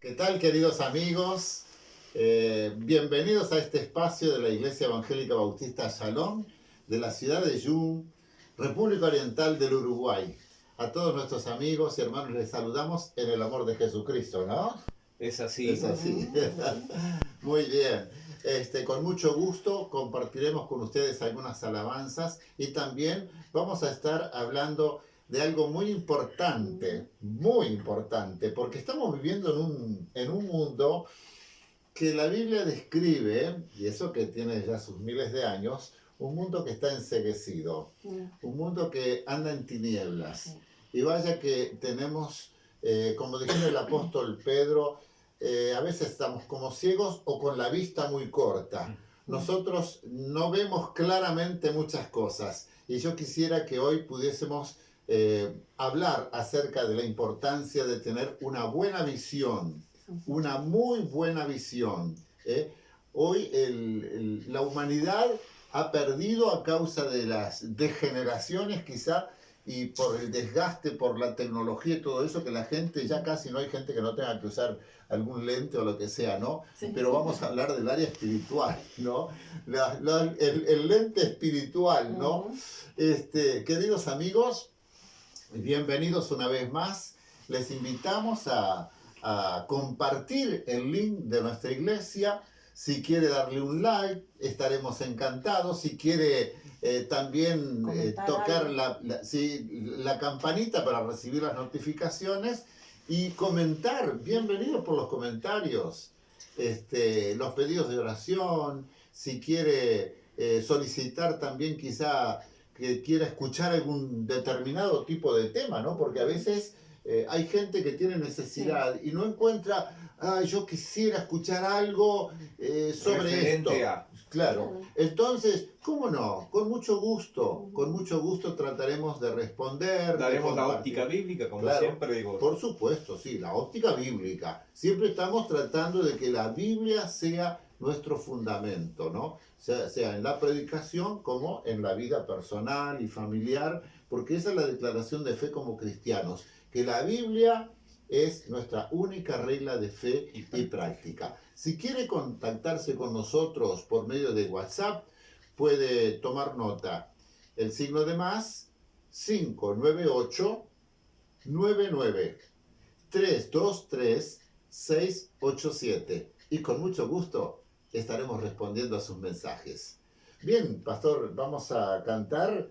¿Qué tal, queridos amigos? Bienvenidos a este espacio de la Iglesia Evangélica Bautista Shalom de la ciudad de Yum, República Oriental del Uruguay. A todos nuestros amigos y hermanos les saludamos en el amor de Jesucristo, ¿no? Es así. Es así. Muy bien. Con mucho gusto compartiremos con ustedes algunas alabanzas y también vamos a estar hablando de algo muy importante, porque estamos viviendo en un mundo que la Biblia describe, y eso que tiene ya sus miles de años, un mundo que está enceguecido, un mundo que anda en tinieblas. Y vaya que tenemos, como dijo el apóstol Pedro, a veces estamos como ciegos o con la vista muy corta. Nosotros no vemos claramente muchas cosas y yo quisiera que hoy pudiésemos hablar acerca de la importancia de tener una buena visión, una muy buena visión. Hoy la humanidad ha perdido a causa de las degeneraciones quizá y por el desgaste, por la tecnología y todo eso, que la gente, ya casi no hay gente que no tenga que usar algún lente o lo que sea, ¿no? Sí. Pero vamos a hablar del área espiritual, ¿no? El lente espiritual, ¿no? Queridos amigos, bienvenidos una vez más. Les invitamos a compartir el link de nuestra iglesia. Si quiere darle un like, estaremos encantados. Si quiere también tocar la campanita para recibir las notificaciones y comentar. Bienvenidos por los comentarios, los pedidos de oración. Si quiere solicitar también quizá que quiera escuchar algún determinado tipo de tema, ¿no? Porque a veces hay gente que tiene necesidad y no encuentra, yo quisiera escuchar algo sobre referente esto. Claro. Entonces, ¿cómo no? Con mucho gusto trataremos de responder. Daremos la óptica bíblica, como siempre digo. Por supuesto, sí, la óptica bíblica. Siempre estamos tratando de que la Biblia sea nuestro fundamento, ¿no? Sea en la predicación como en la vida personal y familiar, porque esa es la declaración de fe como cristianos, que la Biblia es nuestra única regla de fe y práctica. Si quiere contactarse con nosotros por medio de WhatsApp, puede tomar nota. El signo de más, 598 99 323 687. Y con mucho gusto estaremos respondiendo a sus mensajes. Bien, pastor, vamos a cantar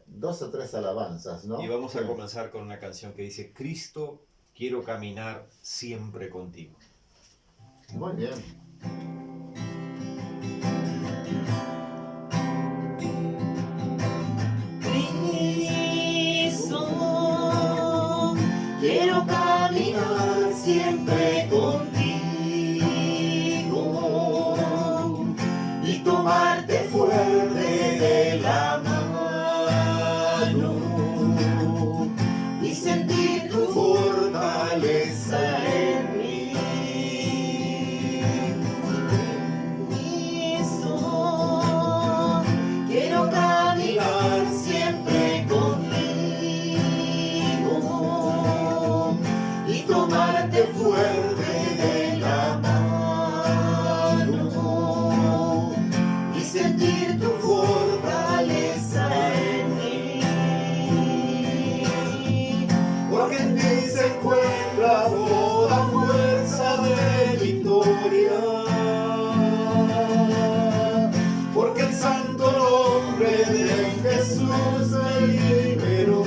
2 o 3 alabanzas, ¿no? Y vamos a comenzar con una canción que dice: Cristo, quiero caminar siempre contigo. Muy bien. Cristo, quiero caminar siempre contigo y tomarte fuerte de la mano y sentir tu fortaleza en mí. Cristo, quiero caminar siempre contigo y tomarte fuerte de la mano y sentir tu fortaleza en mí, porque en ti se encuentra toda fuerza de victoria, porque el santo nombre de Jesús me liberó,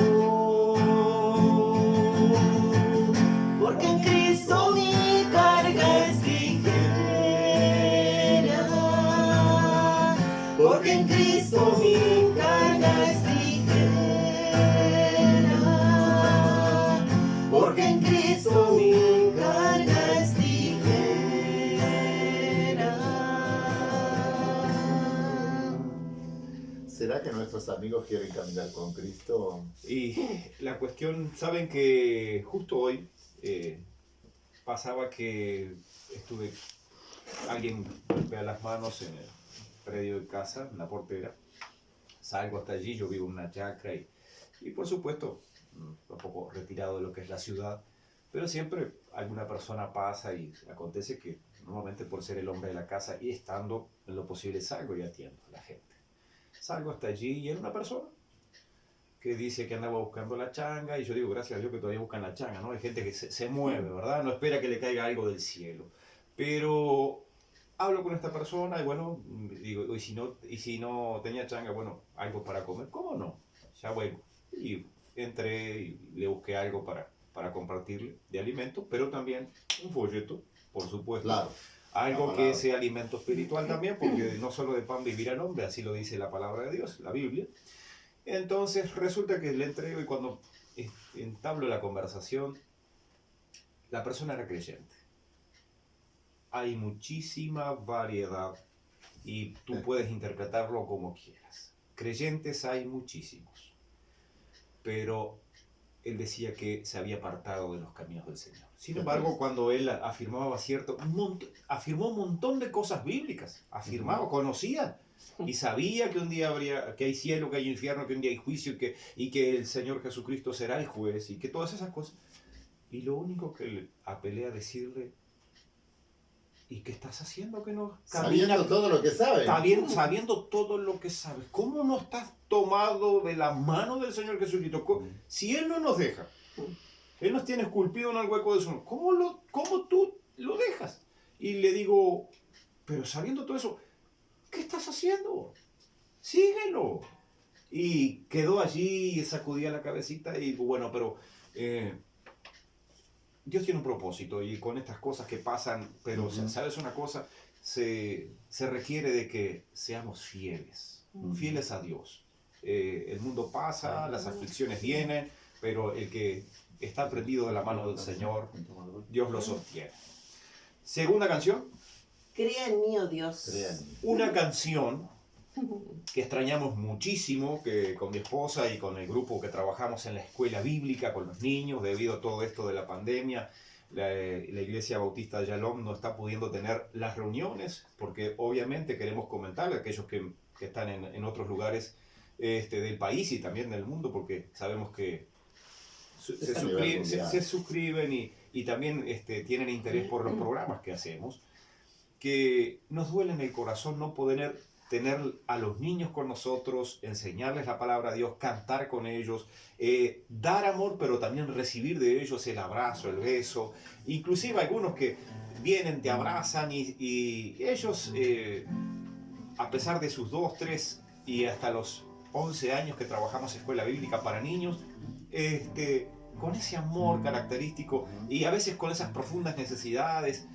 porque en Cristo mi carga es ligera, porque en Cristo mi carga es ligera, porque en Cristo mi carga es ligera. ¿Será que nuestros amigos quieren caminar con Cristo? Y la cuestión, saben que justo hoy pasaba que alguien golpea las manos en el predio de casa, en la portera. Salgo hasta allí, yo vivo en una chacra y por supuesto, un poco retirado de lo que es la ciudad, Pero siempre alguna persona pasa y acontece que normalmente por ser el hombre de la casa y estando en lo posible salgo y atiendo a la gente. Salgo hasta allí y era una persona que dice que andaba buscando la changa y yo digo, gracias a Dios que todavía buscan la changa, ¿no? Hay gente que se mueve, ¿verdad? No espera que le caiga algo del cielo. Pero hablo con esta persona y bueno, digo, y si no tenía changa, bueno, algo para comer, ¿cómo no? Ya bueno, y entré y le busqué algo para compartirle de alimento, pero también un folleto, por supuesto. Claro. Algo que sea alimento espiritual también, porque no solo de pan vivirá el hombre, así lo dice la palabra de Dios, la Biblia. Entonces resulta que le entrego y cuando entablo la conversación, la persona era creyente. Hay muchísima variedad y tú puedes interpretarlo como quieras. Creyentes hay muchísimos, pero él decía que se había apartado de los caminos del Señor. Sin embargo, cuando él afirmaba afirmó un montón de cosas bíblicas, afirmaba, conocía y sabía que un día que hay cielo, que hay infierno, que un día hay juicio y que el Señor Jesucristo será el juez y que todas esas cosas. Y lo único que le apelé a decirle, ¿y qué estás haciendo que no caminas? Sabiendo todo lo que sabe. Sabiendo todo lo que sabes. ¿Cómo no estás tomado de la mano del Señor Jesucristo? Si Él no nos deja, Él nos tiene esculpido en el hueco de su mano, ¿cómo tú lo dejas? Y le digo, pero sabiendo todo eso, ¿qué estás haciendo? Síguelo. Y quedó allí y sacudía la cabecita y digo, bueno, pero Dios tiene un propósito y con estas cosas que pasan, pero ¿sabes una cosa? Se requiere de que seamos fieles, fieles a Dios. El mundo pasa, las aflicciones vienen, pero el que está prendido de la mano del Señor, Dios lo sostiene. Segunda canción. Crea en mí, oh Dios. Una canción que extrañamos muchísimo, que con mi esposa y con el grupo que trabajamos en la escuela bíblica con los niños, debido a todo esto de la pandemia, la Iglesia Bautista de Yalom no está pudiendo tener las reuniones, porque obviamente queremos comentarle a aquellos que están en otros lugares del país y también del mundo, porque sabemos que se suscriben y también tienen interés por los programas que hacemos, que nos duele en el corazón no poder tener a los niños con nosotros, enseñarles la palabra de Dios, cantar con ellos, dar amor, pero también recibir de ellos el abrazo, el beso. Inclusive algunos que vienen, te abrazan y ellos, a pesar de sus 2, 3 y hasta los 11 años que trabajamos Escuela Bíblica para niños, con ese amor característico y a veces con esas profundas necesidades,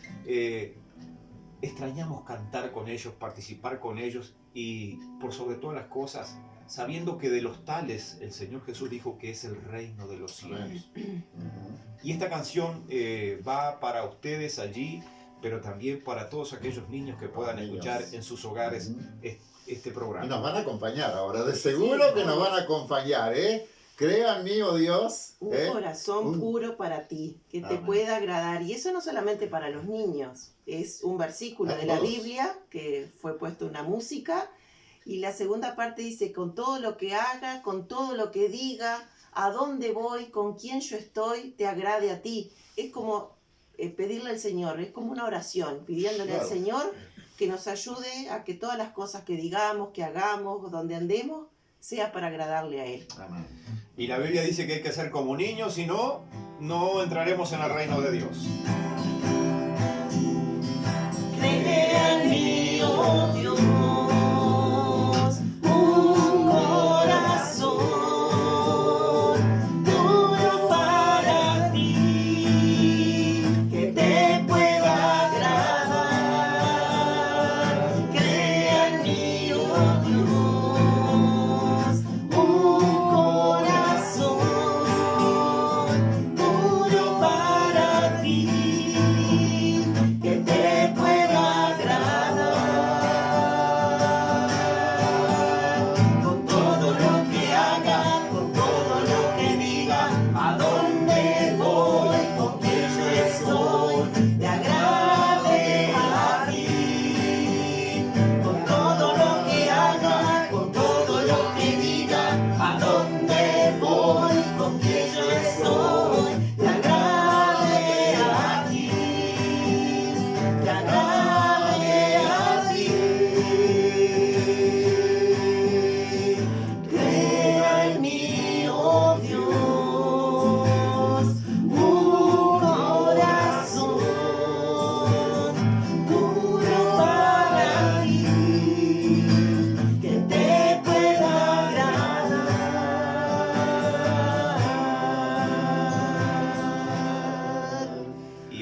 extrañamos cantar con ellos, participar con ellos y por sobre todas las cosas, sabiendo que de los tales el Señor Jesús dijo que es el reino de los cielos. Y esta canción va para ustedes allí, pero también para todos aquellos niños que puedan escuchar en sus hogares este programa. Y nos van a acompañar ahora, de seguro que nos van a acompañar, ¿eh? Crea en mí, oh Dios, un corazón puro para ti, que te pueda agradar. Y eso no solamente para los niños, es un versículo de la Biblia que fue puesto una música. Y la segunda parte dice, con todo lo que haga, con todo lo que diga, a dónde voy, con quién yo estoy, te agrade a ti. Es como pedirle al Señor, es como una oración, pidiéndole al Señor que nos ayude a que todas las cosas que digamos, que hagamos, donde andemos, sea para agradarle a Él. Amén. Y la Biblia dice que hay que ser como niños, si no, no entraremos en el reino de Dios. Crea en mí, oh Dios, un corazón puro para ti, que te pueda agradar. Crea en mí, oh Dios, un corazón puro para ti.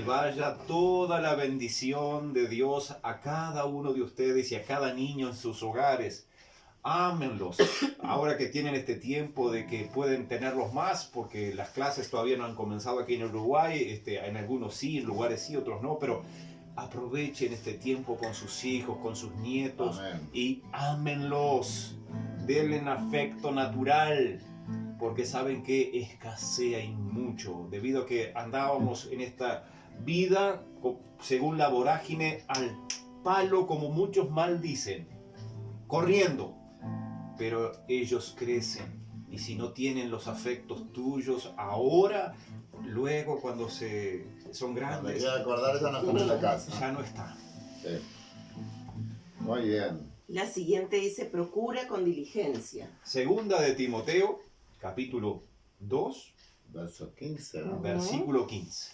vaya toda la bendición de Dios a cada uno de ustedes y a cada niño en sus hogares. Ámenlos. Ahora que tienen este tiempo de que pueden tenerlos más, porque las clases todavía no han comenzado aquí en Uruguay, en algunos sí, en lugares sí, otros no, pero aprovechen este tiempo con sus hijos, con sus nietos. Amén. Y ámenlos. Denle afecto natural, porque saben que escasea y mucho, debido a que andábamos en esta vida, según la vorágine, al palo, como muchos mal dicen, corriendo. Pero ellos crecen, y si no tienen los afectos tuyos ahora, luego cuando son grandes, cuando quiera acordar, ya no están en la casa. Ya no están. Sí. Muy bien. La siguiente dice, procura con diligencia. Segunda de Timoteo, capítulo 2, verso 15, ¿no? Versículo 15.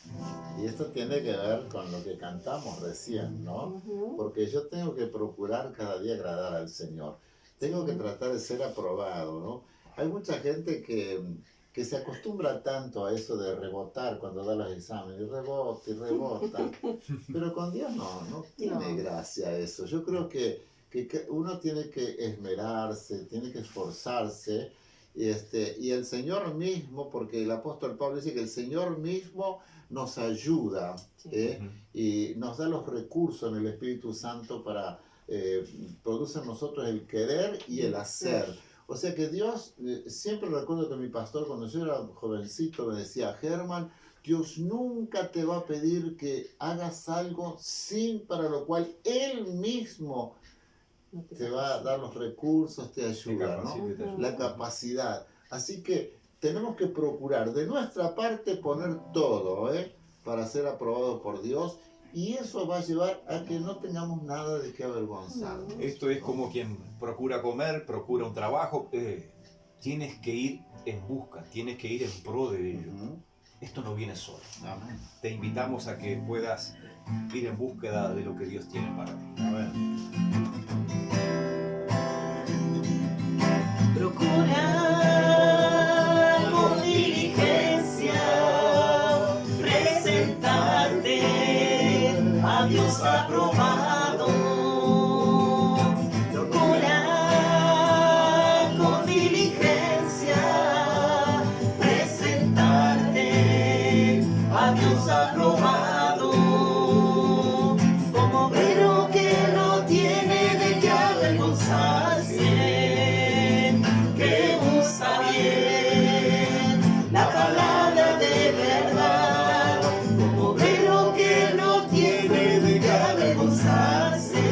Y esto tiene que ver con lo que cantamos recién, ¿no? Porque yo tengo que procurar cada día agradar al Señor. Tengo que tratar de ser aprobado, ¿no? Hay mucha gente que se acostumbra tanto a eso de rebotar cuando da los exámenes, y rebota. Pero con Dios no tiene gracia eso. Yo creo que uno tiene que esmerarse, tiene que esforzarse, y el Señor mismo, porque el apóstol Pablo dice que el Señor mismo nos ayuda, y nos da los recursos en el Espíritu Santo para produce en nosotros el querer y el hacer. O sea que Dios, siempre recuerdo que mi pastor cuando yo era jovencito me decía, Germán, Dios nunca te va a pedir que hagas algo sin para lo cual Él mismo te va a dar los recursos, te ayuda, ¿no? La capacidad. Así que tenemos que procurar de nuestra parte poner todo, para ser aprobados por Dios. Y eso va a llevar a que no tengamos nada de qué avergonzarnos. Esto es como quien procura comer, procura un trabajo. Tienes que ir en busca, tienes que ir en pro de ello. Esto no viene solo. Amén. Te invitamos a que puedas ir en búsqueda de lo que Dios tiene para ti. Amén. Procura con diligencia presentarte a Dios aprobado. Procura con diligencia presentarte a Dios aprobado. Como obrero que no tiene de qué avergonzarse, que usa bien la palabra de verdad. Como obrero que no tiene de qué avergonzarse,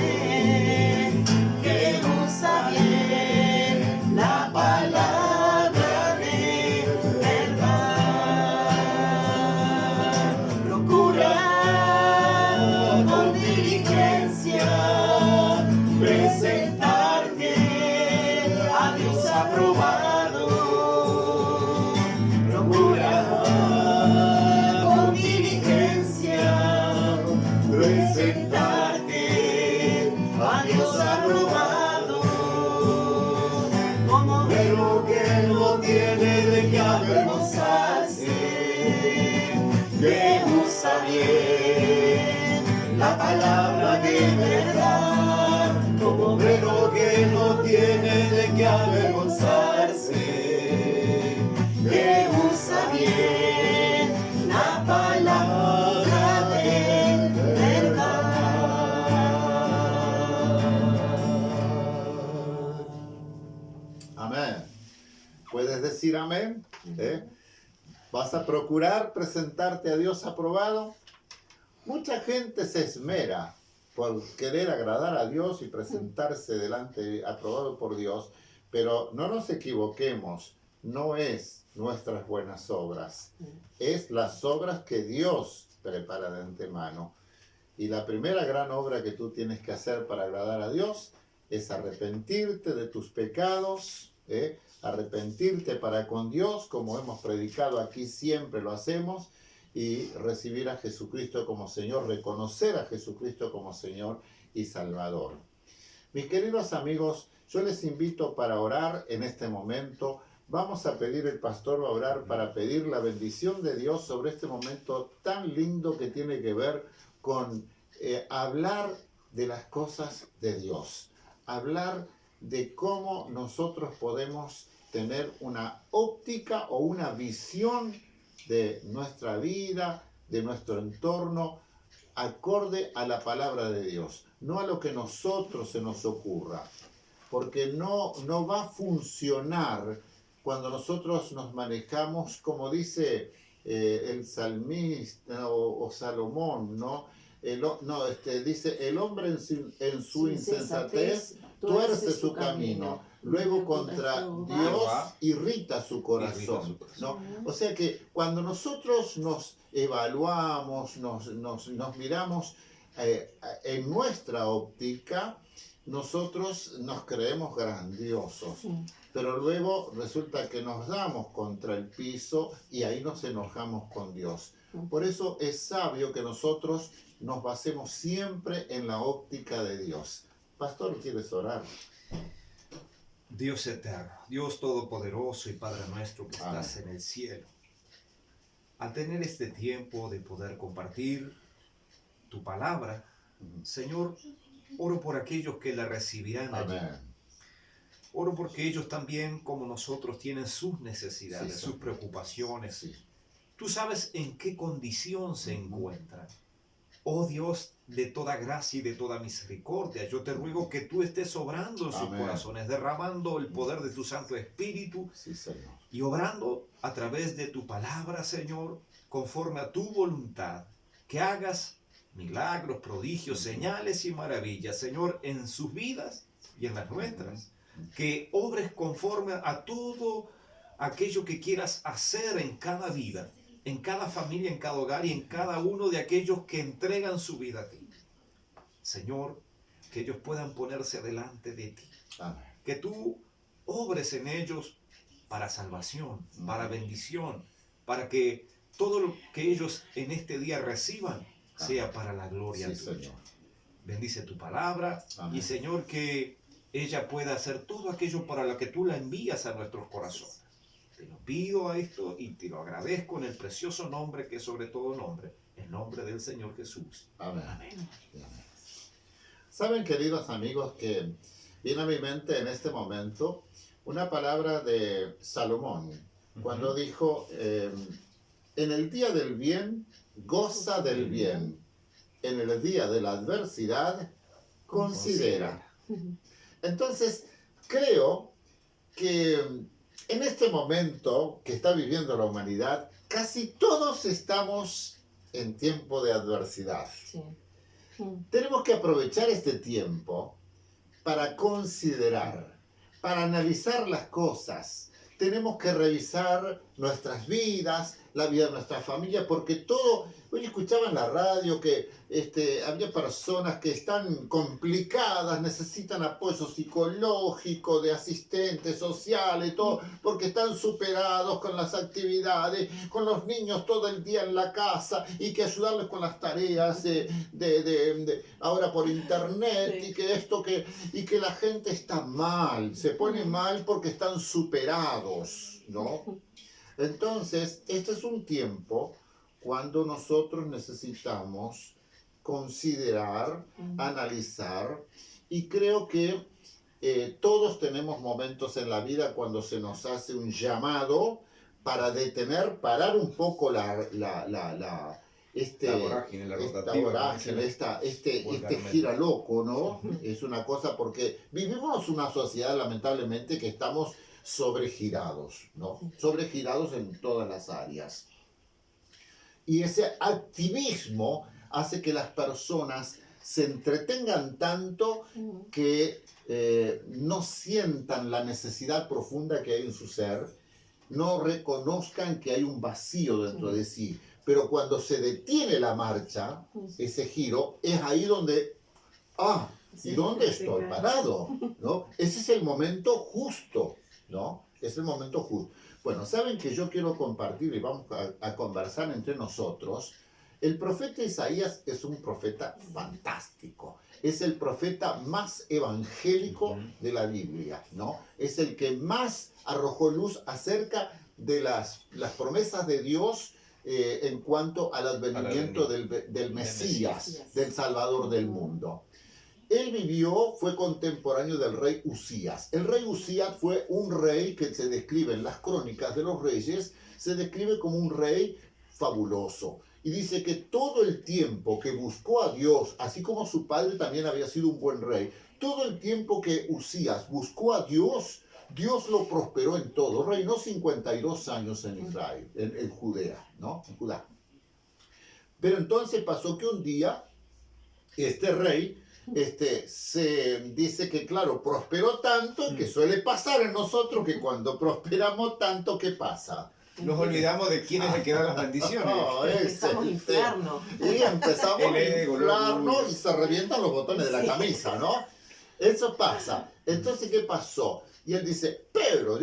que usa bien la palabra de verdad. Procura con diligencia presentarte a Dios aprobado. Procura con diligencia presentarte a Dios aprobado. Como obrero que no tiene de qué avergonzarse, que usa bien la palabra de verdad. Como obrero que no tiene de qué avergonzarse, que usa bien la palabra de verdad. Amén. ¿Puedes decir amén? ¿Vas a procurar presentarte a Dios aprobado? Mucha gente se esmera por querer agradar a Dios y presentarse delante, aprobado por Dios, pero no nos equivoquemos, no es nuestras buenas obras, es las obras que Dios prepara de antemano. Y la primera gran obra que tú tienes que hacer para agradar a Dios es arrepentirte de tus pecados, arrepentirte para con Dios, como hemos predicado aquí, siempre lo hacemos, y recibir a Jesucristo como Señor, reconocer a Jesucristo como Señor y Salvador. Mis queridos amigos, yo les invito para orar en este momento. Vamos a pedir, el pastor va a orar para pedir la bendición de Dios sobre este momento tan lindo que tiene que ver con hablar de las cosas de Dios, hablar de cómo nosotros podemos tener una óptica o una visión de nuestra vida, de nuestro entorno, acorde a la palabra de Dios, no a lo que nosotros se nos ocurra, porque no va a funcionar cuando nosotros nos manejamos, como dice el salmista o Salomón, ¿no? Dice, el hombre en su insensatez tuerce su camino, luego contra Dios irrita su corazón, ¿no? O sea que cuando nosotros nos evaluamos, nos miramos en nuestra óptica, nosotros nos creemos grandiosos, pero luego resulta que nos damos contra el piso y ahí nos enojamos con Dios. Por eso es sabio que nosotros nos basemos siempre en la óptica de Dios. Pastor, ¿quieres orar? Dios eterno, Dios todopoderoso y Padre nuestro que estás en el cielo, al tener este tiempo de poder compartir tu palabra, Señor, oro por aquellos que la recibirán allí. Oro porque ellos también, como nosotros, tienen sus necesidades, sus preocupaciones. Sí. Tú sabes en qué condición se encuentran. Oh Dios de toda gracia y de toda misericordia, yo te ruego que tú estés obrando en sus corazones, derramando el poder de tu Santo Espíritu y obrando a través de tu palabra, Señor, conforme a tu voluntad, que hagas milagros, prodigios, señales y maravillas, Señor, en sus vidas y en las nuestras. Que obres conforme a todo aquello que quieras hacer en cada vida, en cada familia, en cada hogar y en cada uno de aquellos que entregan su vida a ti. Señor, que ellos puedan ponerse delante de ti. Amén. Que tú obres en ellos para salvación, para bendición, para que todo lo que ellos en este día reciban sea para la gloria tuya. Señor. Bendice tu palabra. Amén. Y Señor, que ella pueda hacer todo aquello para lo que tú la envías a nuestros corazones. Te lo pido a esto y te lo agradezco en el precioso nombre que es sobre todo nombre, el nombre del Señor Jesús. Amén. Amén. Saben, queridos amigos, que viene a mi mente en este momento una palabra de Salomón, cuando dijo, en el día del bien, goza del bien, en el día de la adversidad, considera. Entonces, creo que en este momento que está viviendo la humanidad, casi todos estamos en tiempo de adversidad. Sí. Tenemos que aprovechar este tiempo para considerar, para analizar las cosas. Tenemos que revisar nuestras vidas, la vida de nuestra familia, porque todo... Hoy escuchaba en la radio que había personas que están complicadas, necesitan apoyo psicológico, de asistentes sociales, todo, porque están superados con las actividades, con los niños todo el día en la casa, y que ayudarles con las tareas ahora por internet, y que la gente está mal, se pone mal porque están superados, ¿no? Entonces, este es un tiempo cuando nosotros necesitamos considerar, analizar, y creo que todos tenemos momentos en la vida cuando se nos hace un llamado para parar un poco la vorágine, este gira loco, ¿no? Es una cosa porque vivimos una sociedad lamentablemente que estamos sobregirados, ¿no? Sobregirados en todas las áreas. Y ese activismo hace que las personas se entretengan tanto que no sientan la necesidad profunda que hay en su ser, no reconozcan que hay un vacío dentro de sí. Pero cuando se detiene la marcha, ese giro, es ahí donde, ¿y dónde estoy parado? ¿No? Ese es el momento justo, ¿no? Es el momento justo. Bueno, saben que yo quiero compartir y vamos a conversar entre nosotros El profeta Isaías es un profeta fantástico. Es el profeta más evangélico de la Biblia, ¿no? Es el que más arrojó luz acerca de las promesas de Dios en cuanto al advenimiento del Mesías, del Salvador del mundo. Él fue contemporáneo del rey Usías. El rey Usías fue un rey que se describe en las crónicas de los reyes, se describe como un rey fabuloso. Y dice que todo el tiempo que buscó a Dios, así como su padre también había sido un buen rey, todo el tiempo que Usías buscó a Dios, Dios lo prosperó en todo. Reinó 52 años en Israel, en Judea, ¿no? En Judá. Pero entonces pasó que un día este rey se dice que, claro, prosperó tanto que suele pasar en nosotros que cuando prosperamos tanto, ¿qué pasa? Nos olvidamos de quién es el que da las bendiciones. No, empezamos a inflarnos. Y empezamos a inflarnos y se revientan los botones de la camisa, ¿no? Eso pasa. Entonces, ¿qué pasó? Y él dice, Pedro,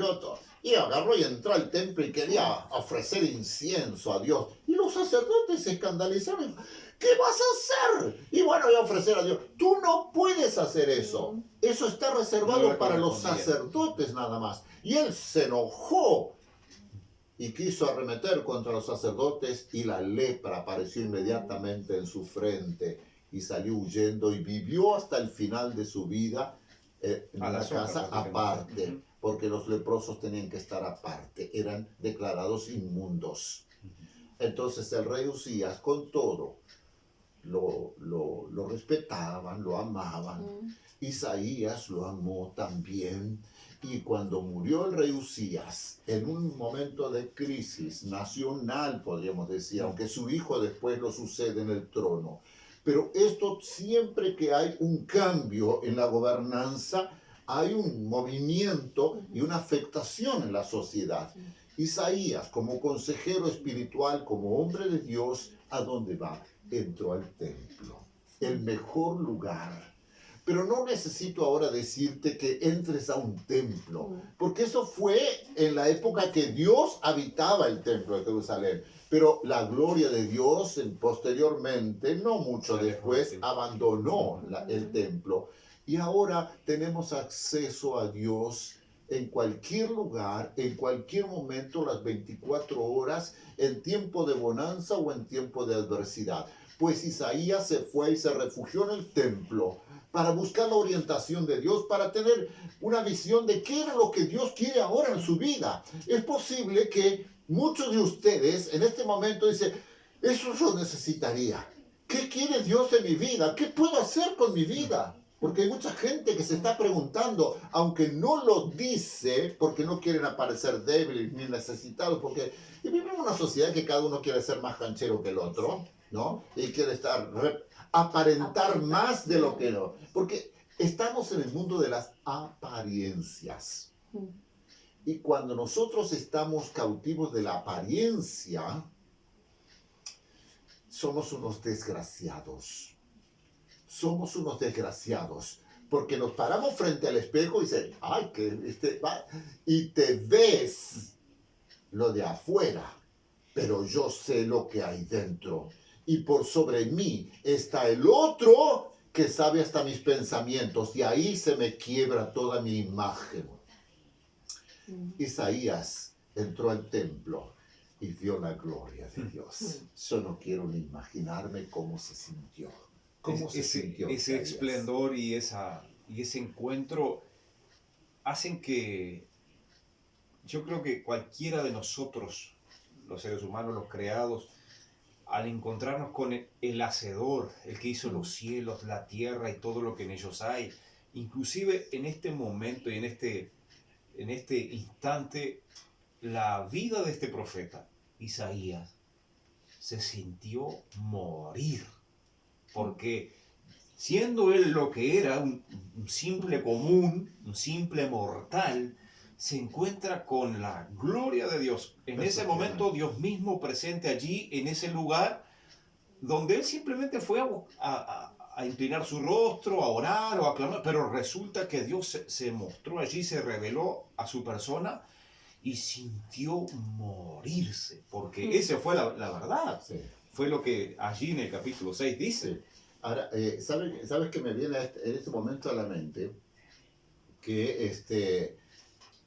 y agarró y entró al templo y quería ofrecer incienso a Dios. Y los sacerdotes se escandalizaron. ¿Qué vas a hacer? Y bueno, voy a ofrecer a Dios. Tú no puedes hacer eso. Eso está reservado para los sacerdotes nada más. Y él se enojó y quiso arremeter contra los sacerdotes y la lepra apareció inmediatamente en su frente y salió huyendo y vivió hasta el final de su vida en una casa aparte, porque los leprosos tenían que estar aparte, eran declarados inmundos. Entonces el rey Usías, con todo, lo respetaban, lo amaban. Isaías lo amó también. Y cuando murió el rey Usías, en un momento de crisis nacional, podríamos decir, aunque su hijo después lo sucede en el trono, pero esto siempre que hay un cambio en la gobernanza, hay un movimiento y una afectación en la sociedad. Isaías, como consejero espiritual, como hombre de Dios, ¿a dónde va? Entró al templo, el mejor lugar. Pero no necesito ahora decirte que entres a un templo, porque eso fue en la época que Dios habitaba el templo de Jerusalén. Pero la gloria de Dios posteriormente, no mucho después, abandonó el templo. Y ahora tenemos acceso a Dios en cualquier lugar, en cualquier momento, las 24 horas, en tiempo de bonanza o en tiempo de adversidad. Pues Isaías se fue y se refugió en el templo para buscar la orientación de Dios, para tener una visión de qué era lo que Dios quiere ahora en su vida. Es posible que muchos de ustedes en este momento dicen, eso yo necesitaría. ¿Qué quiere Dios en mi vida? ¿Qué puedo hacer con mi vida? Porque hay mucha gente que se está preguntando, aunque no lo dice, porque no quieren aparecer débiles ni necesitados, porque vivimos en una sociedad que cada uno quiere ser más canchero que el otro, ¿no? Y quiere aparentar más de lo que no. Porque estamos en el mundo de las apariencias. Y cuando nosotros estamos cautivos de la apariencia, somos unos desgraciados. Somos unos desgraciados. Porque nos paramos frente al espejo y dicen, ay, y te ves lo de afuera, pero yo sé lo que hay dentro. Y por sobre mí está el otro que sabe hasta mis pensamientos. Y ahí se me quiebra toda mi imagen. Isaías entró al templo y vio la gloria de Dios. Yo no quiero ni imaginarme cómo se sintió. Ese esplendor y ese encuentro hacen que yo creo que cualquiera de nosotros, los seres humanos, los creados, al encontrarnos con el Hacedor, el que hizo los cielos, la tierra y todo lo que en ellos hay, inclusive en este momento y en este instante, la vida de este profeta, Isaías, se sintió morir. Porque siendo él lo que era, un simple común, un simple mortal, se encuentra con la gloria de Dios. En ese momento Dios mismo presente allí, en ese lugar, donde él simplemente fue a inclinar su rostro, a orar o a clamar, pero resulta que Dios se mostró allí, se reveló a su persona y sintió morirse, porque esa fue la verdad. Sí. fue lo que allí en el capítulo 6 dice. Sí. Ahora, ¿sabes que me viene en este momento a la mente? Que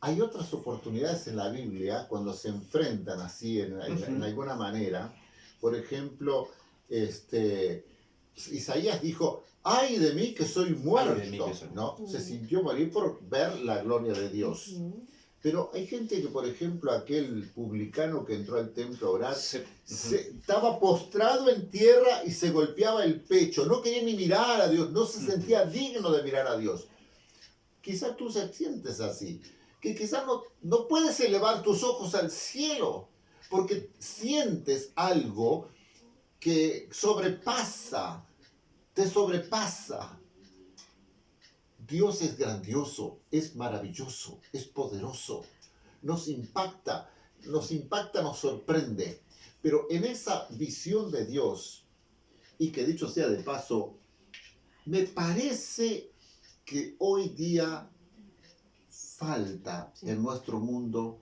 hay otras oportunidades en la Biblia cuando se enfrentan así en alguna manera. Por ejemplo, Isaías dijo, ¡ay de mí que soy muerto! Ay de mí que soy ¿no? Se sintió morir por ver la gloria de Dios. Pero hay gente que, por ejemplo, aquel publicano que entró al templo a orar, estaba postrado en tierra y se golpeaba el pecho. No quería ni mirar a Dios, no se sentía digno de mirar a Dios. Quizás tú se sientes así, que quizás no puedes elevar tus ojos al cielo, porque sientes algo que te sobrepasa. Dios es grandioso, es maravilloso, es poderoso, nos impacta, nos sorprende. Pero en esa visión de Dios, y que dicho sea de paso, me parece que hoy día falta en nuestro mundo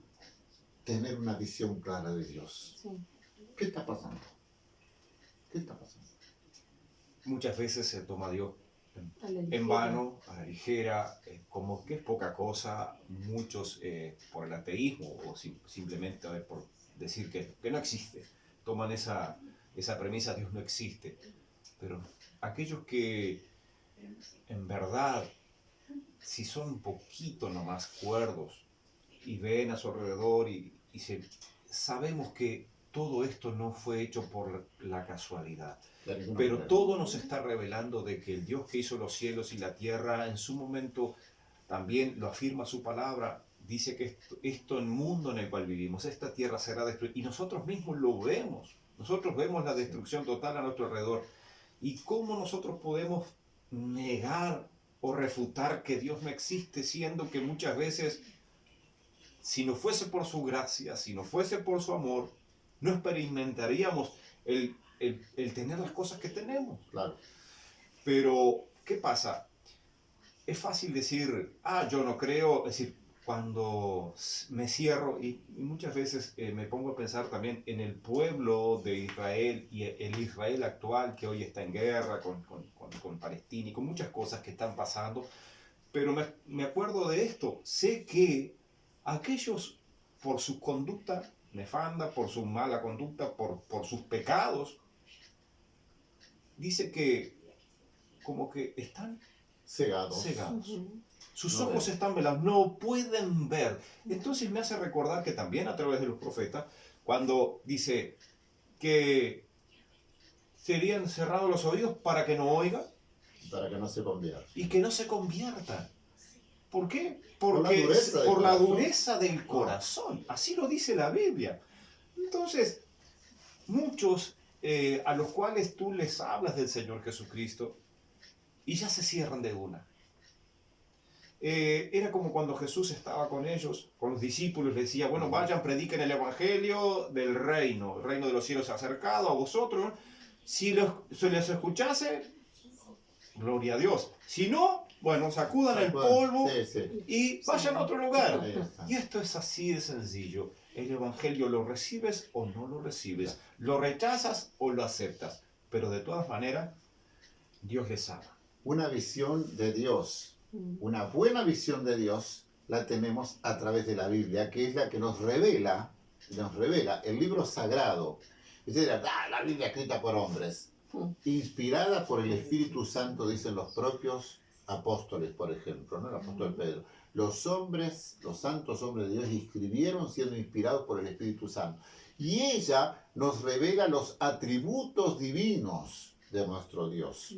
tener una visión clara de Dios. ¿Qué está pasando? ¿Qué está pasando? Muchas veces se toma a Dios en vano, a la ligera, como que es poca cosa. Muchos por el ateísmo o simplemente por decir que no existe, toman esa premisa, Dios no existe. Pero aquellos que en verdad, si son un poquito nomás cuerdos y ven a su alrededor sabemos que todo esto no fue hecho por la casualidad, pero todo nos está revelando de que el Dios que hizo los cielos y la tierra en su momento también lo afirma su palabra. Dice que esto el mundo en el cual vivimos, esta tierra será destruida, y nosotros mismos lo vemos. Nosotros vemos la destrucción total a nuestro alrededor. ¿Y cómo nosotros podemos negar o refutar que Dios no existe, siendo que muchas veces, si no fuese por su gracia, si no fuese por su amor, no experimentaríamos el tener las cosas que tenemos? Claro. Pero, ¿qué pasa? Es fácil decir, yo no creo, es decir, cuando me cierro, y muchas veces me pongo a pensar también en el pueblo de Israel y el Israel actual que hoy está en guerra con Palestina y con muchas cosas que están pasando, pero me acuerdo de esto. Sé que aquellos, por su conducta nefanda, por su mala conducta, por sus pecados, dice que como que están cegados. Sus ojos están velados, no pueden ver. Entonces me hace recordar que también a través de los profetas, cuando dice que serían cerrados los oídos para que no oiga, para que no se convierta. Y que no se convierta. ¿Por qué? Porque por la dureza del corazón. Así lo dice la Biblia. Entonces, muchos a los cuales tú les hablas del Señor Jesucristo y ya se cierran de una. Era como cuando Jesús estaba con ellos, con los discípulos, les decía, bueno, vayan, prediquen el evangelio del reino. El reino de los cielos se ha acercado a vosotros. Si se les escuchase, gloria a Dios. Si no, bueno, sacudan el polvo y vayan a otro lugar. Y esto es así de sencillo. El evangelio lo recibes o no lo recibes. Lo rechazas o lo aceptas. Pero de todas maneras, Dios les ama. Una visión de Dios, una buena visión de Dios, la tenemos a través de la Biblia, que es la que nos revela el libro sagrado. Ustedes dirán, la Biblia escrita por hombres, inspirada por el Espíritu Santo, dicen los propios apóstoles, por ejemplo, ¿no? El apóstol Pedro. Los santos hombres de Dios escribieron siendo inspirados por el Espíritu Santo. Y ella nos revela los atributos divinos de nuestro Dios.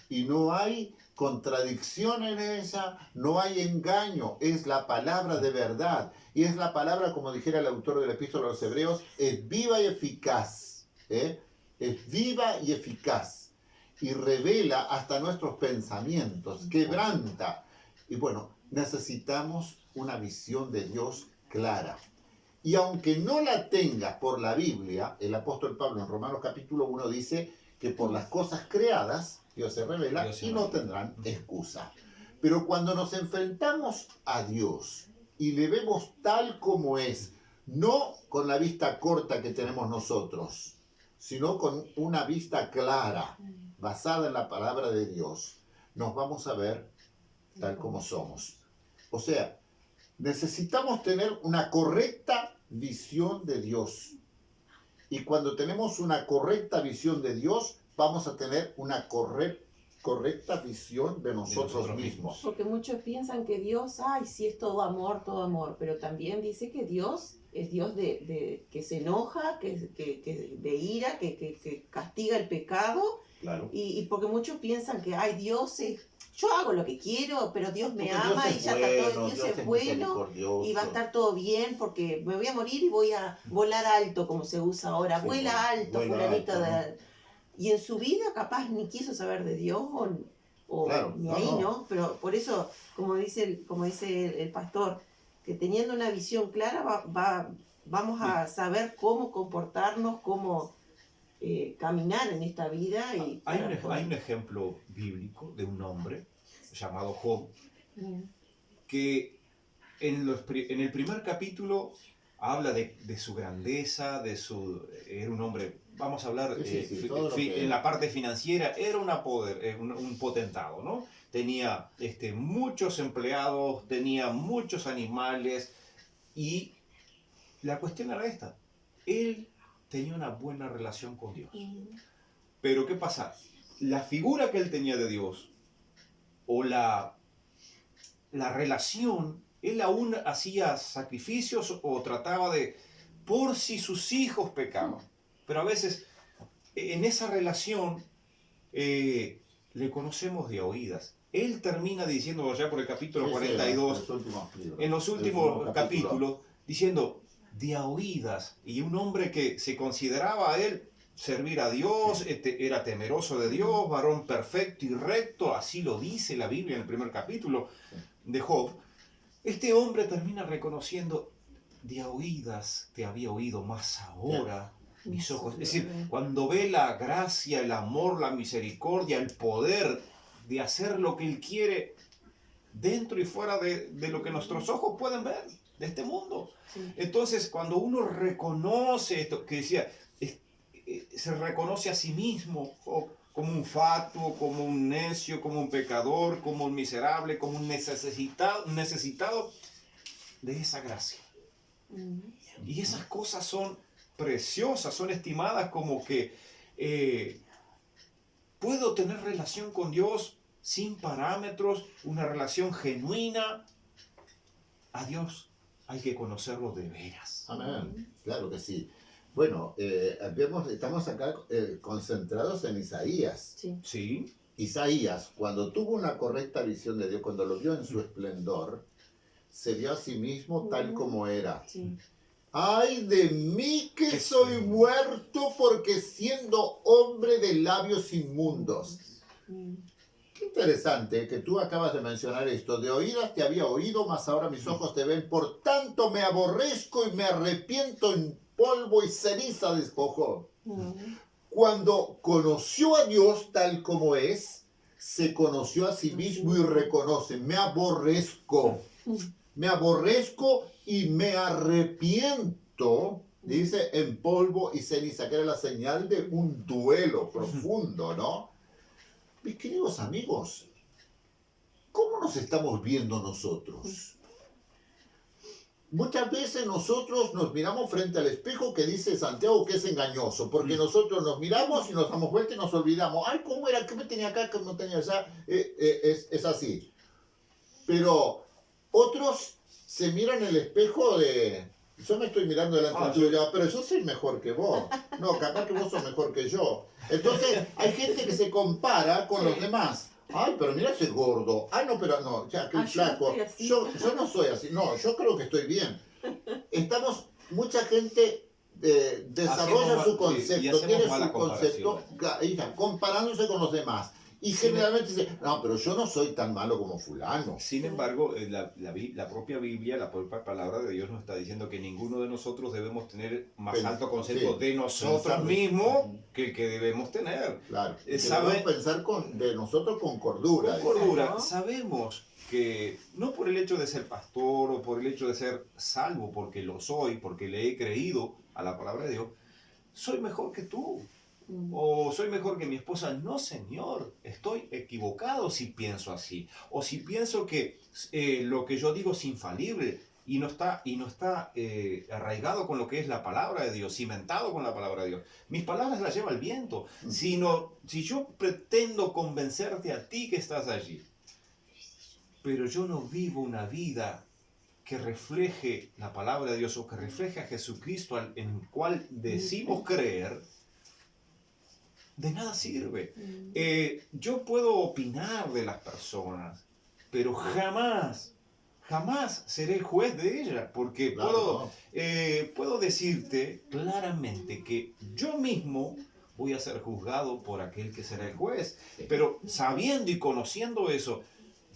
Y no hay contradicción en ella, no hay engaño, es la palabra de verdad. Y es la palabra, como dijera el autor de la Epístola a los Hebreos, es viva y eficaz. Es viva y eficaz. Y revela hasta nuestros pensamientos, quebranta. Y bueno, necesitamos una visión de Dios clara. Y aunque no la tengas por la Biblia, el apóstol Pablo en Romanos capítulo 1 dice que por las cosas creadas Dios se revela y no tendrán excusa. Pero cuando nos enfrentamos a Dios y le vemos tal como es, no con la vista corta que tenemos nosotros, sino con una vista clara, basada en la palabra de Dios, nos vamos a ver tal como somos. O sea, necesitamos tener una correcta visión de Dios. Y cuando tenemos una correcta visión de Dios, vamos a tener una correcta visión de nosotros mismos. Porque muchos piensan que Dios, ay, sí es todo amor, pero también dice que Dios es Dios que se enoja, que de ira, que castiga el pecado. Claro. Y porque muchos piensan que, ay, Dios es, yo hago lo que quiero, pero Dios me Porque ama Dios y ya bueno, está todo, Dios es bueno y va a estar todo bien porque me voy a morir y voy a volar alto, como se usa ahora, Sí, vuela alto, vuela fulanito alto, de... Y en su vida capaz ni quiso saber de Dios o Claro, ni no, ahí, no. ¿no? Pero por eso, como dice el pastor, que teniendo una visión clara vamos a saber cómo comportarnos, cómo caminar en esta vida. Y Hay un ejemplo bíblico de un hombre llamado Job, que en el primer capítulo habla de su grandeza, era un hombre, vamos a hablar, en la parte financiera, era un potentado, ¿no? Tenía muchos empleados, tenía muchos animales, y la cuestión era esta: él tenía una buena relación con Dios. Pero ¿qué pasa? La figura que él tenía de Dios, o la relación, él aún hacía sacrificios o trataba por si sus hijos pecaban. Pero a veces en esa relación le conocemos de oídas. Él termina diciendo ya por el capítulo 42, en los últimos capítulos, diciendo de oídas, y un hombre que se consideraba a él servir a Dios, era temeroso de Dios, varón perfecto y recto, así lo dice la Biblia en el primer capítulo de Job. Este hombre termina reconociendo: de oídas te había oído, más ahora mis ojos. Es decir, cuando ve la gracia, el amor, la misericordia, el poder de hacer lo que Él quiere dentro y fuera de lo que nuestros ojos pueden ver, de este mundo. Sí. Entonces, cuando uno reconoce esto, que decía, se reconoce a sí mismo como un fatuo, como un necio, como un pecador, como un miserable, como un necesitado de esa gracia. Y esas cosas son preciosas, son estimadas como que puedo tener relación con Dios sin parámetros, una relación genuina. A Dios hay que conocerlo de veras. Amén, claro que sí. Bueno, estamos acá concentrados en Isaías. Sí. Sí. Isaías, cuando tuvo una correcta visión de Dios, cuando lo vio en su esplendor, se vio a sí mismo tal como era. Sí. ¡Ay de mí que soy muerto, porque siendo hombre de labios inmundos! Qué interesante que tú acabas de mencionar esto. De oídas te había oído, mas ahora mis ojos te ven. Por tanto me aborrezco y me arrepiento en polvo y ceniza, despojó. Cuando conoció a Dios tal como es, se conoció a sí mismo y reconoce: me aborrezco. Me aborrezco y me arrepiento, dice, en polvo y ceniza, que era la señal de un duelo profundo, ¿no? Mis queridos amigos, ¿cómo nos estamos viendo nosotros? Muchas veces nosotros nos miramos frente al espejo, que dice Santiago que es engañoso, porque nosotros nos miramos y nos damos vuelta y nos olvidamos. Ay, ¿cómo era? ¿Qué me tenía acá? ¿Qué me tenía allá? Es así. Pero otros se miran en el espejo de... Yo me estoy mirando delante tuyo, pero yo soy mejor que vos. No, capaz que vos sos mejor que yo. Entonces, hay gente que se compara con los demás. Ay, pero mira ese gordo. Ay, no, pero no, ya, que flaco. Yo no soy así. No, yo creo que estoy bien. Mucha gente desarrolla su concepto, tiene su concepto, comparándose con los demás. Y generalmente dice: no, pero yo no soy tan malo como fulano. Sin embargo, la propia Biblia, la propia palabra de Dios nos está diciendo que ninguno de nosotros debemos tener más alto concepto de nosotros mismos que el que debemos tener. Claro, debemos pensar de nosotros con cordura. Con cordura. ¿No? Sabemos que no por el hecho de ser pastor o por el hecho de ser salvo, porque lo soy, porque le he creído a la palabra de Dios, soy mejor que tú. O soy mejor que mi esposa. No, Señor, estoy equivocado si pienso así. O si pienso que lo que yo digo es infalible y no está arraigado con lo que es la palabra de Dios, cimentado con la palabra de Dios. Mis palabras las lleva el viento. Si yo pretendo convencerte a ti que estás allí, pero yo no vivo una vida que refleje la palabra de Dios o que refleje a Jesucristo en el cual decimos creer, de nada sirve. Yo puedo opinar de las personas, pero jamás seré juez de ellas, porque Claro, puedo decirte claramente que yo mismo voy a ser juzgado por aquel que será el juez. sí. Pero sabiendo y conociendo eso,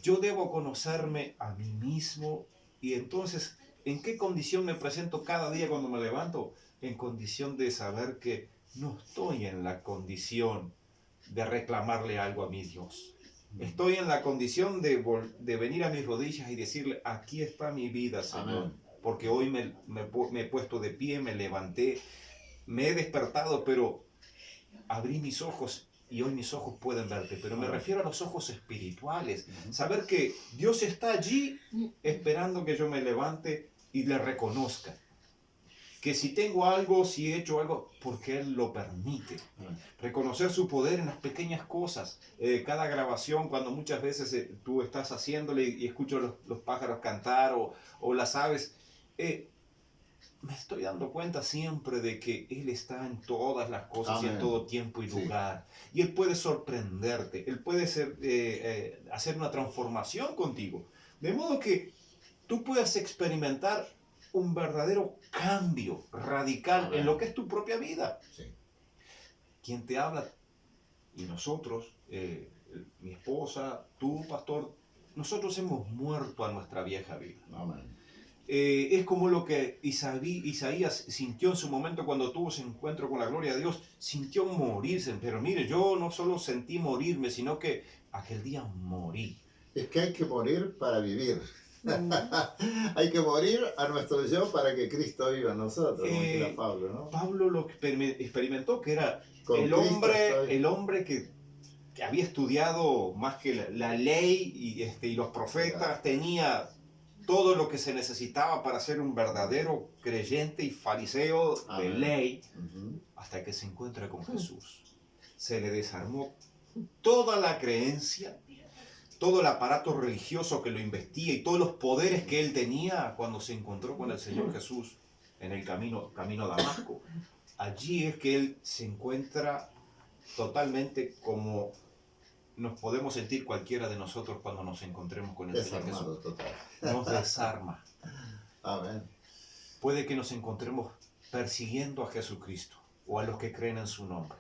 yo debo conocerme a mí mismo. Y entonces, ¿en qué condición me presento cada día cuando me levanto? En condición de saber que no estoy en la condición de reclamarle algo a mi Dios. Estoy en la condición de venir a mis rodillas y decirle, aquí está mi vida, Señor. Amén. Porque hoy me he puesto de pie, me levanté, me he despertado, pero abrí mis ojos y hoy mis ojos pueden verte. Pero me refiero a los ojos espirituales. Saber que Dios está allí esperando que yo me levante y le reconozca. Que si tengo algo, si he hecho algo, porque Él lo permite. Reconocer su poder en las pequeñas cosas. Cada grabación, cuando muchas veces tú estás haciéndole y escucho los pájaros cantar o las aves, me estoy dando cuenta siempre de que Él está en todas las cosas. Amén. Y en todo tiempo y lugar. Sí. Y Él puede sorprenderte. Él puede hacer una transformación contigo. De modo que tú puedas experimentar un verdadero cambio radical. Amén. En lo que es tu propia vida. Sí. Quien te habla, y nosotros, mi esposa, tú, pastor, nosotros hemos muerto a nuestra vieja vida. Amén. Es como lo que Isaías sintió en su momento cuando tuvo ese encuentro con la gloria de Dios. Sintió morirse, pero mire, yo no solo sentí morirme, sino que aquel día morí. Es que hay que morir para vivir. Hay que morir a nuestro yo para que Cristo viva en nosotros, como era Pablo, ¿no? Pablo lo experimentó, que era el hombre que había estudiado más que la ley y los profetas, tenía todo lo que se necesitaba para ser un verdadero creyente y fariseo de ley, hasta que se encuentra con Jesús. Se le desarmó toda la creencia, todo el aparato religioso que lo investiga y todos los poderes que él tenía cuando se encontró con el Señor Jesús en el camino a Damasco. Allí es que él se encuentra totalmente como nos podemos sentir cualquiera de nosotros cuando nos encontremos con el Señor Jesús. Total. Nos desarma. Amén. Puede que nos encontremos persiguiendo a Jesucristo o a los que creen en su nombre.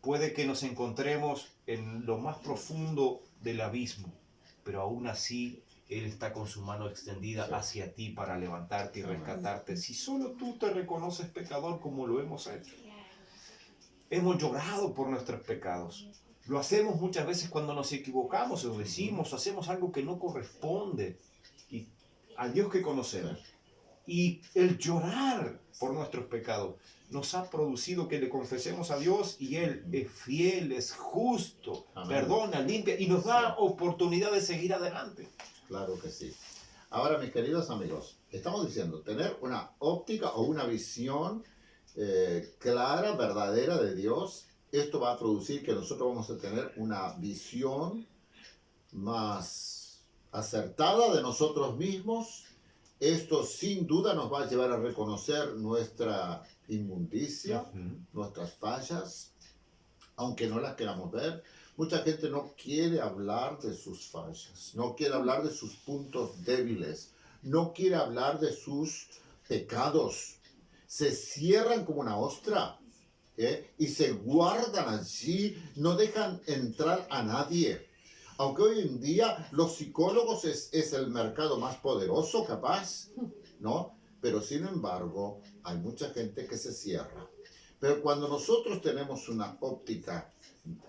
Puede que nos encontremos en lo más profundo del abismo, pero aún así Él está con su mano extendida hacia ti para levantarte y rescatarte. Si solo tú te reconoces pecador como lo hemos hecho. Hemos llorado por nuestros pecados. Lo hacemos muchas veces cuando nos equivocamos, o decimos, hacemos algo que no corresponde al Dios que conocemos. Y el llorar por nuestros pecados nos ha producido que le confesemos a Dios y Él es fiel, es justo, amén, perdona, limpia y nos da oportunidad de seguir adelante. Claro que sí. Ahora, mis queridos amigos, estamos diciendo, tener una óptica o una visión clara, verdadera de Dios. Esto va a producir que nosotros vamos a tener una visión más acertada de nosotros mismos. Esto sin duda nos va a llevar a reconocer nuestra inmundicia, nuestras fallas, aunque no las queramos ver. Mucha gente no quiere hablar de sus fallas, no quiere hablar de sus puntos débiles, no quiere hablar de sus pecados. Se cierran como una ostra, y se guardan allí, no dejan entrar a nadie. Aunque hoy en día los psicólogos es el mercado más poderoso, capaz, ¿no? Pero sin embargo, hay mucha gente que se cierra. Pero cuando nosotros tenemos una óptica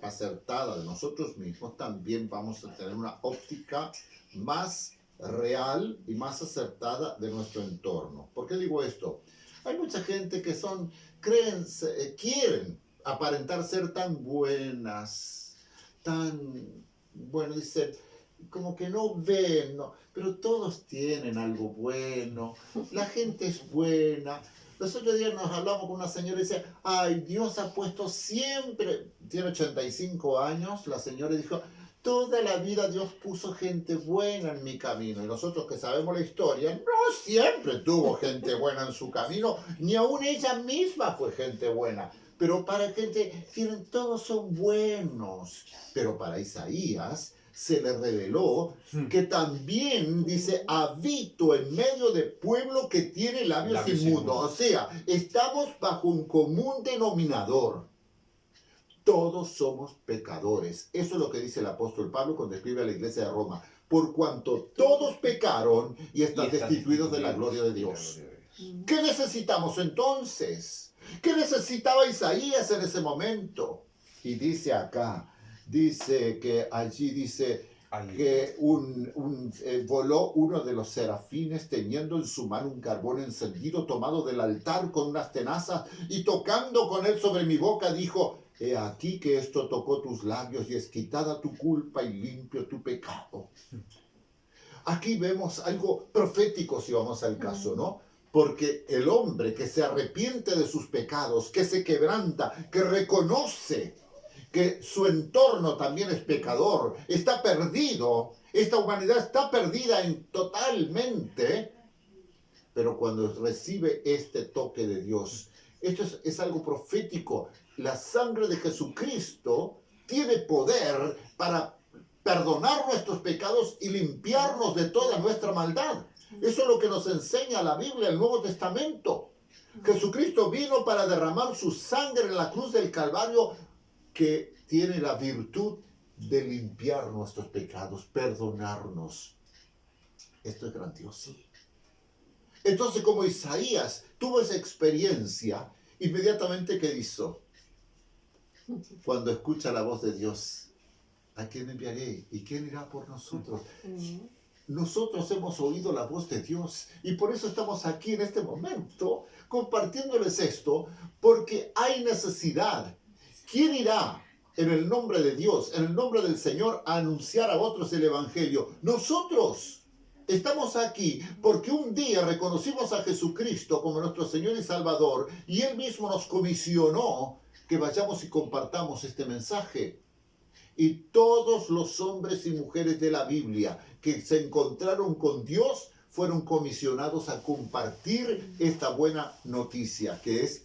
acertada de nosotros mismos, también vamos a tener una óptica más real y más acertada de nuestro entorno. ¿Por qué digo esto? Hay mucha gente que quieren aparentar ser tan buenas, tan, bueno, dicen, como que no ven, ¿no? Pero todos tienen algo bueno, la gente es buena. Los otros días nos hablamos con una señora y decía, ay, Dios ha puesto siempre, tiene 85 años, la señora dijo, toda la vida Dios puso gente buena en mi camino. Y nosotros que sabemos la historia, no siempre tuvo gente buena en su camino, ni aún ella misma fue gente buena. Pero para gente, todos son buenos. Pero para Isaías se le reveló que también dice, habito en medio de pueblo que tiene labios inmundos. O sea, estamos bajo un común denominador. Todos somos pecadores. Eso es lo que dice el apóstol Pablo cuando escribe a la iglesia de Roma. Por cuanto todos pecaron y están destituidos de la gloria de Dios. ¿Qué necesitamos entonces? ¿Qué necesitaba Isaías en ese momento? Y dice acá, dice que allí dice que voló uno de los serafines teniendo en su mano un carbón encendido tomado del altar con unas tenazas y tocando con él sobre mi boca dijo, he aquí que esto tocó tus labios y es quitada tu culpa y limpio tu pecado. Aquí vemos algo profético si vamos al caso, ¿no? Porque el hombre que se arrepiente de sus pecados, que se quebranta, que reconoce que su entorno también es pecador, está perdido, esta humanidad está perdida totalmente, pero cuando recibe este toque de Dios, esto es algo profético, la sangre de Jesucristo tiene poder para perdonar nuestros pecados y limpiarnos de toda nuestra maldad. Eso es lo que nos enseña la Biblia, el Nuevo Testamento. Jesucristo vino para derramar su sangre en la cruz del Calvario, que tiene la virtud de limpiar nuestros pecados, perdonarnos. Esto es grandioso. Entonces, como Isaías tuvo esa experiencia, inmediatamente, ¿qué hizo? Cuando escucha la voz de Dios, ¿a quién enviaré? ¿Y quién irá por nosotros? Nosotros hemos oído la voz de Dios y por eso estamos aquí en este momento compartiéndoles esto, porque hay necesidad. ¿Quién irá en el nombre de Dios, en el nombre del Señor, a anunciar a otros el Evangelio? Nosotros estamos aquí porque un día reconocimos a Jesucristo como nuestro Señor y Salvador y Él mismo nos comisionó que vayamos y compartamos este mensaje. Y todos los hombres y mujeres de la Biblia que se encontraron con Dios fueron comisionados a compartir esta buena noticia, que es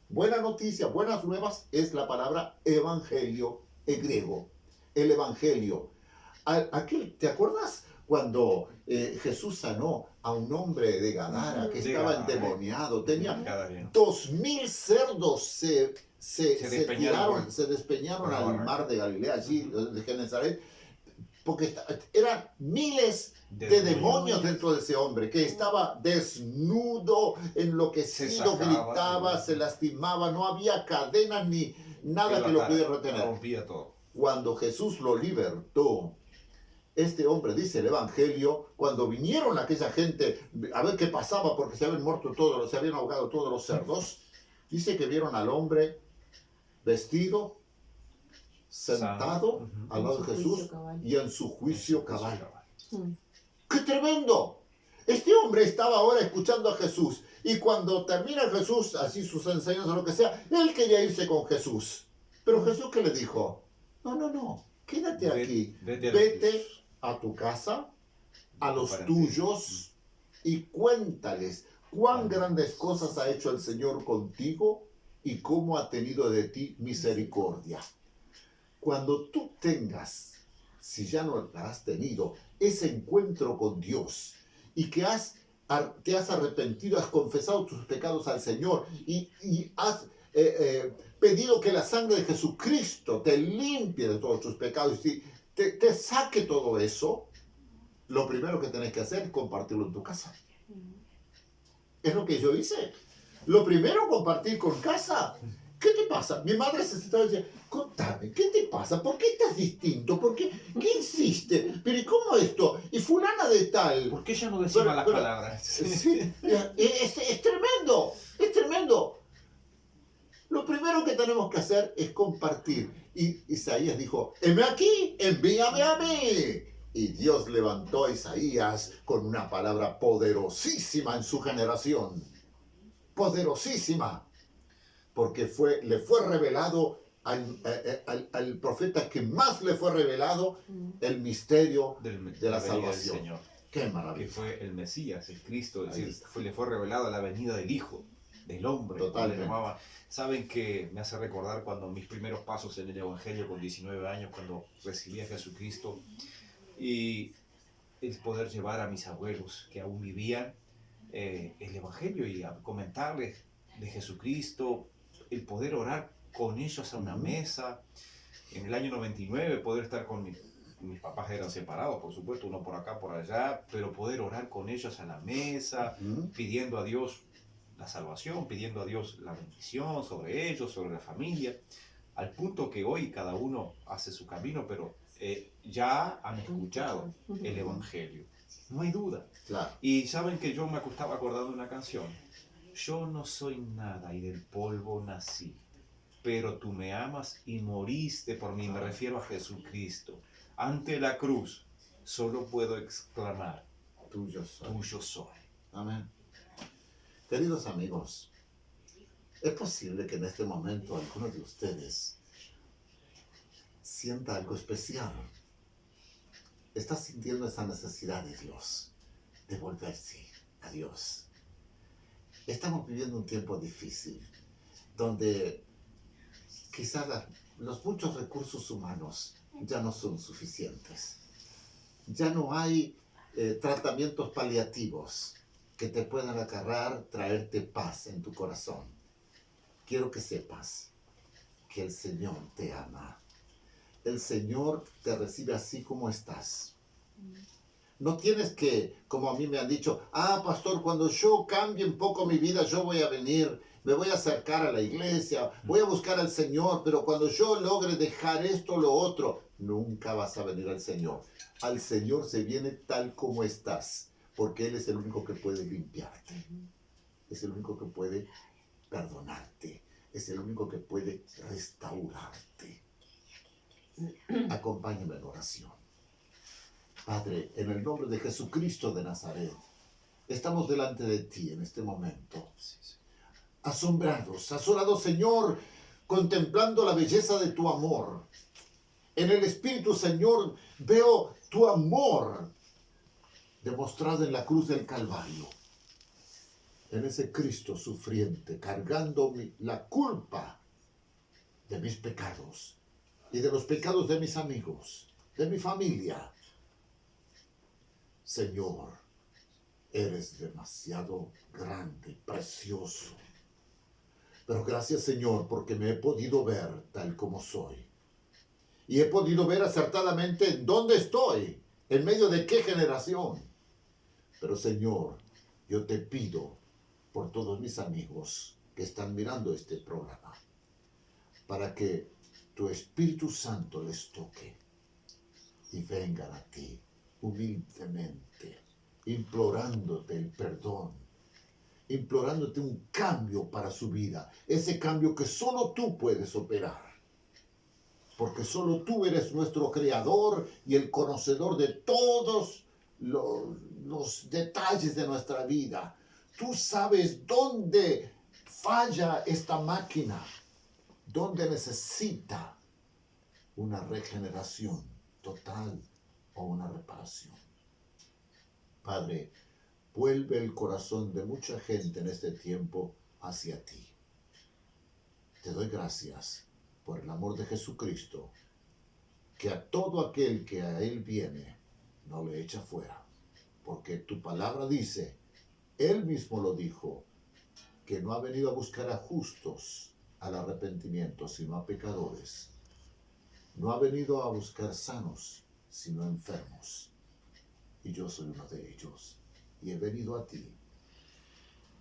buena noticia, buenas nuevas, es la palabra evangelio en griego. El evangelio. ¿Te acuerdas cuando Jesús sanó a un hombre de Gadara que estaba endemoniado? Tenía 2000 cerdos se despeñaron al mar de Galilea, allí de Genezaret, porque eran miles de demonios dentro de ese hombre, que estaba desnudo, enloquecido, gritaba, se lastimaba, no había cadenas ni nada que lo pudiera retener. Rompía todo. Cuando Jesús lo libertó, este hombre, dice el Evangelio, cuando vinieron aquella gente a ver qué pasaba, porque se habían muerto todos, se habían ahogado todos los cerdos, dice que vieron al hombre vestido, sentado al lado de Jesús y en su juicio cabal. ¡Qué tremendo! Este hombre estaba ahora escuchando a Jesús y cuando termina Jesús, así sus enseñanzas o lo que sea, él quería irse con Jesús. Pero Jesús, ¿qué le dijo? No, quédate aquí, vete a tu casa, a los tuyos y cuéntales cuán grandes cosas ha hecho el Señor contigo y cómo ha tenido de ti misericordia. Cuando tú tengas, si ya no la has tenido, ese encuentro con Dios y que te has arrepentido, has confesado tus pecados al Señor y has pedido que la sangre de Jesucristo te limpie de todos tus pecados y te saque todo eso, lo primero que tenés que hacer es compartirlo en tu casa. Es lo que yo hice. Lo primero, compartir con casa. ¿Qué te pasa? Mi madre se estaba diciendo, contame, ¿qué te pasa? ¿Por qué estás distinto? ¿Por qué? ¿Qué hiciste? ¿Pero y cómo esto? ¿Y fulana de tal? ¿Por qué ya no decimos las palabras? Sí, es tremendo, es tremendo. Lo primero que tenemos que hacer es compartir. Y Isaías dijo, heme aquí, envíame a mí. Y Dios levantó a Isaías con una palabra poderosísima en su generación. Poderosísima. Porque le fue revelado al profeta que más le fue revelado el misterio de la salvación. Señor. Qué maravilla. Que fue el Mesías, el Cristo. Es decir, le fue revelado la venida del Hijo, del hombre. Totalmente. Saben que me hace recordar cuando mis primeros pasos en el Evangelio con 19 años, cuando recibí a Jesucristo, y el poder llevar a mis abuelos que aún vivían el Evangelio y a comentarles de Jesucristo, el poder orar con ellos a una mesa. En el año 99 poder estar con mis papás eran separados, por supuesto, uno por acá, por allá, pero poder orar con ellos a la mesa, pidiendo a Dios la salvación, pidiendo a Dios la bendición sobre ellos, sobre la familia, al punto que hoy cada uno hace su camino, pero ya han escuchado el Evangelio, no hay duda. Claro. Y saben que yo me estaba acordando de una canción: yo no soy nada y del polvo nací, pero tú me amas y moriste por mí. Me refiero a Jesucristo. Ante la cruz solo puedo exclamar, Tuyo soy. tuyo soy. Amén. Queridos amigos, es posible que en este momento alguno de ustedes sienta algo especial. Está sintiendo esa necesidad de Dios, de volverse a Dios. Estamos viviendo un tiempo difícil, donde quizás los muchos recursos humanos ya no son suficientes. Ya no hay tratamientos paliativos que te puedan agarrar, traerte paz en tu corazón. Quiero que sepas que el Señor te ama. El Señor te recibe así como estás. No tienes que, como a mí me han dicho, pastor, cuando yo cambie un poco mi vida, yo voy a venir, me voy a acercar a la iglesia, voy a buscar al Señor, pero cuando yo logre dejar esto o lo otro, nunca vas a venir al Señor. Al Señor se viene tal como estás, porque Él es el único que puede limpiarte. Es el único que puede perdonarte. Es el único que puede restaurarte. Acompáñame en oración. Padre, en el nombre de Jesucristo de Nazaret, estamos delante de ti en este momento. Asombrados, Señor, contemplando la belleza de tu amor. En el Espíritu, Señor, veo tu amor demostrado en la cruz del Calvario. En ese Cristo sufriente, cargando la culpa de mis pecados y de los pecados de mis amigos, de mi familia. Señor, eres demasiado grande, precioso. Pero gracias, Señor, porque me he podido ver tal como soy. Y he podido ver acertadamente dónde estoy, en medio de qué generación. Pero, Señor, yo te pido por todos mis amigos que están mirando este programa, para que tu Espíritu Santo les toque y vengan a ti humildemente, implorándote el perdón, implorándote un cambio para su vida, ese cambio que solo tú puedes operar, porque solo tú eres nuestro creador y el conocedor de todos los detalles de nuestra vida. Tú sabes dónde falla esta máquina, dónde necesita una regeneración total o una reparación. Padre, vuelve el corazón de mucha gente en este tiempo hacia ti. Te doy gracias por el amor de Jesucristo, que a todo aquel que a Él viene, no le echa fuera. Porque tu palabra dice, Él mismo lo dijo, que no ha venido a buscar a justos al arrepentimiento, sino a pecadores. No ha venido a buscar sanos, sino enfermos. Y yo soy uno de ellos. Y he venido a ti.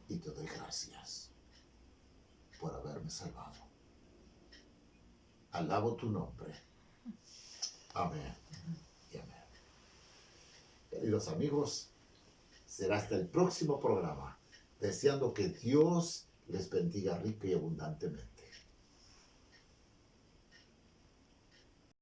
Y te doy gracias por haberme salvado. Alabo tu nombre. Amén y amén. Queridos amigos, será hasta el próximo programa, deseando que Dios les bendiga rica y abundantemente.